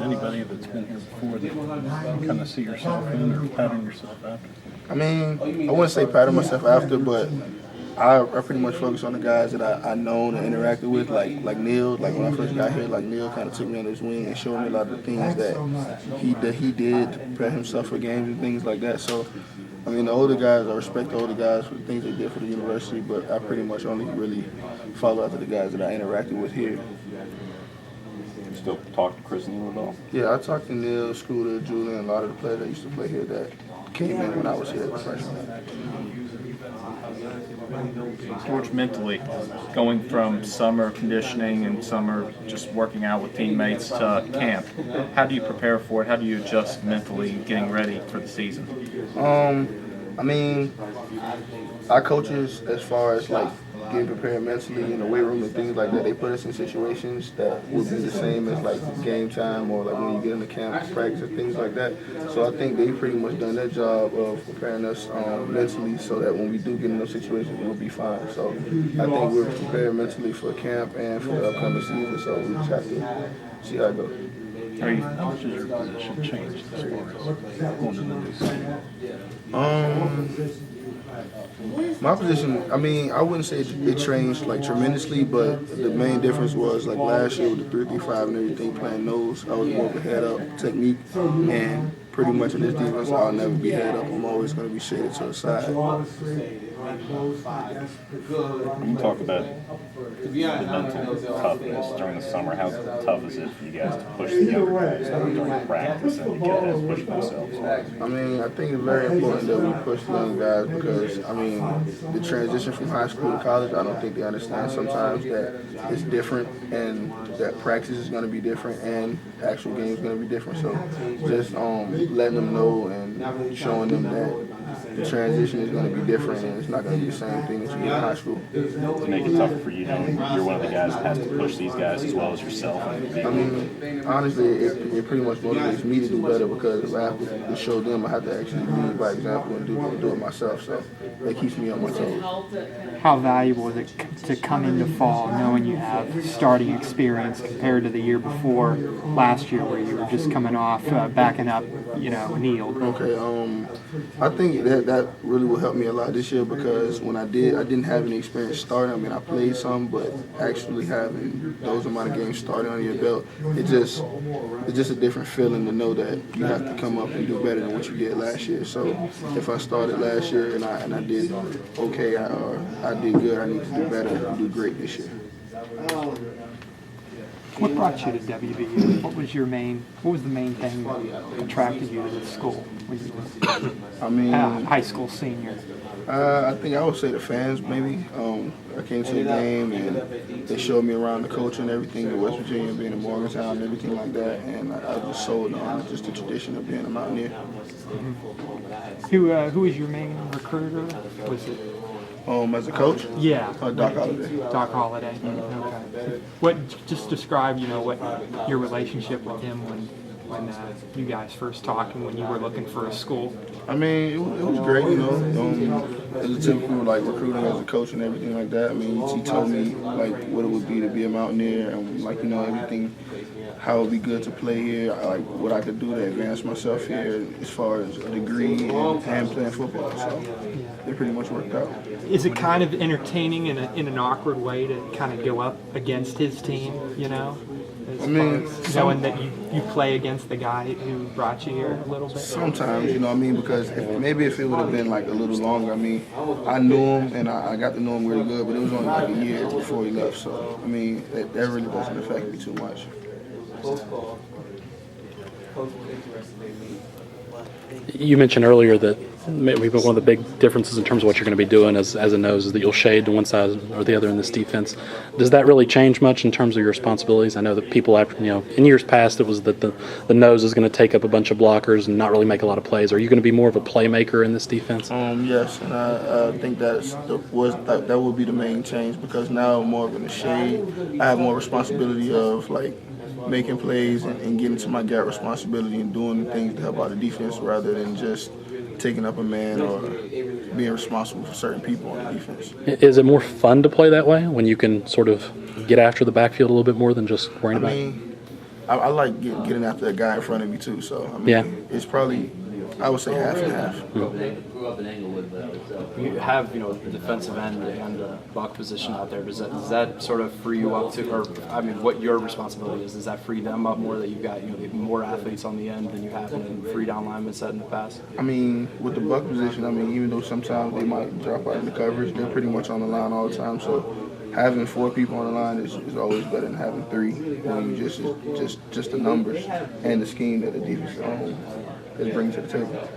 Anybody that's been here before that you kind of see yourself in or pattern yourself after? I mean, I wouldn't say pattern myself after, but I pretty much focus on the guys that I known and interacted with, like Neil. Like when I first got here, like Neil kind of took me under his wing and showed me a lot of the things that he did to prepare himself for games and things like that. So, I mean, the older guys, I respect the older guys for the things they did for the university, but I pretty much only really follow after the guys that I interacted with here. You still talk to Chris Neal at all? Yeah, I talked to Neil, Scooter, Julian, a lot of the players that used to play here that came in when I was here as a freshman. George, mentally, going from summer conditioning and summer just working out with teammates to camp, how do you prepare for it? How do you adjust mentally getting ready for the season? I mean, our coaches, as far as like getting prepared mentally in the weight room and things like that, they put us in situations that would be the same as like game time or like when you get into camp, practice, and things like that. So I think they've pretty much done their job of preparing us mentally so that when we do get in those situations, we'll be fine. So I think we're prepared mentally for camp and for the upcoming season. So we just have to see how it goes. How much has your position changed as far as going to the new season? My position, I mean, I wouldn't say it changed like tremendously, but the main difference was like last year with the 3-3-5 and everything playing nose, I was more of a head up technique, and pretty much in this defense, I'll never be head up. I'm always going to be shaded to the side. When you talk about the mental toughness during the summer, how tough is it for you guys to push the younger guys during practice and to get guys pushing themselves? I mean, I think it's very important that we push the young guys because, I mean, the transition from high school to college, I don't think they understand sometimes that it's different and that practice is going to be different and actual game is going to be different. So just letting them know and showing them that the transition is going to be different and it's not going to be the same thing that you get in high school. To make it tougher for you, knowing you're one of the guys that has to push these guys as well as yourself. I mean, honestly, it pretty much motivates me to do better because if I have to show them, I have to actually lead by example and do it myself. So that keeps me on my toes. How valuable is it to come into fall knowing you have starting experience compared to the year before, last year where you were just coming off backing up, Neil? Okay, I think that really will help me a lot this year because when I didn't have any experience starting. I mean, I played some, but actually having those amount of games starting on your belt, it's just a different feeling to know that you have to come up and do better than what you did last year. So if I started last year and I did okay or I did good, I need to do better and do great this year. What brought you to WVU? What was the main thing that attracted you to this school when you were high school senior? I think I would say the fans, maybe. I came to the game and they showed me around the culture and everything in West Virginia, being in Morgantown and everything like that, and I was sold on just the tradition of being a Mountaineer. Mm-hmm. Who was your main recruiter? Was it? As a coach? Yeah. Doc Holliday. Doc Holliday. Mm-hmm. Okay. Just describe, what your relationship with him when you guys first talked and when you were looking for a school. I mean, it was great, as a typical recruiting as a coach and everything like that. I mean, he told me what it would be to be a Mountaineer and everything, how it would be good to play here, what I could do to advance myself here as far as a degree and playing football. So it pretty much worked out. Is it kind of entertaining in an awkward way to kind of go up against his team, knowing that you play against the guy who brought you here a little bit? Sometimes, because if it would have been a little longer, I knew him and I got to know him really good, but it was only a year before he left. So, that really doesn't affect me too much. You mentioned earlier that maybe one of the big differences in terms of what you're going to be doing as a nose is that you'll shade to one side or the other in this defense. Does that really change much in terms of your responsibilities? I know that people in years past it was that the nose is going to take up a bunch of blockers and not really make a lot of plays. Are you going to be more of a playmaker in this defense? Yes, and I think that would be the main change because now I'm more of in the shade. I have more responsibility of making plays and getting to my gap responsibility and doing the things to help out the defense rather than just taking up a man or being responsible for certain people on the defense. Is it more fun to play that way when you can sort of get after the backfield a little bit more than just worrying I about? mean, I like getting after the guy in front of me too. So I mean, Yeah. it's probably, I would say, half and half. You have, the defensive end and the buck position out there. Does that sort of free you up to, or I mean, what your responsibility is? Does that free them up more that you've got, more athletes on the end than you have in free down linemen set in the past? I mean, with the buck position, I mean, even though sometimes they might drop out in the coverage, they're pretty much on the line all the time. So having 4 people on the line is always better than having 3. When you just the numbers and the scheme that the defense brings to the table.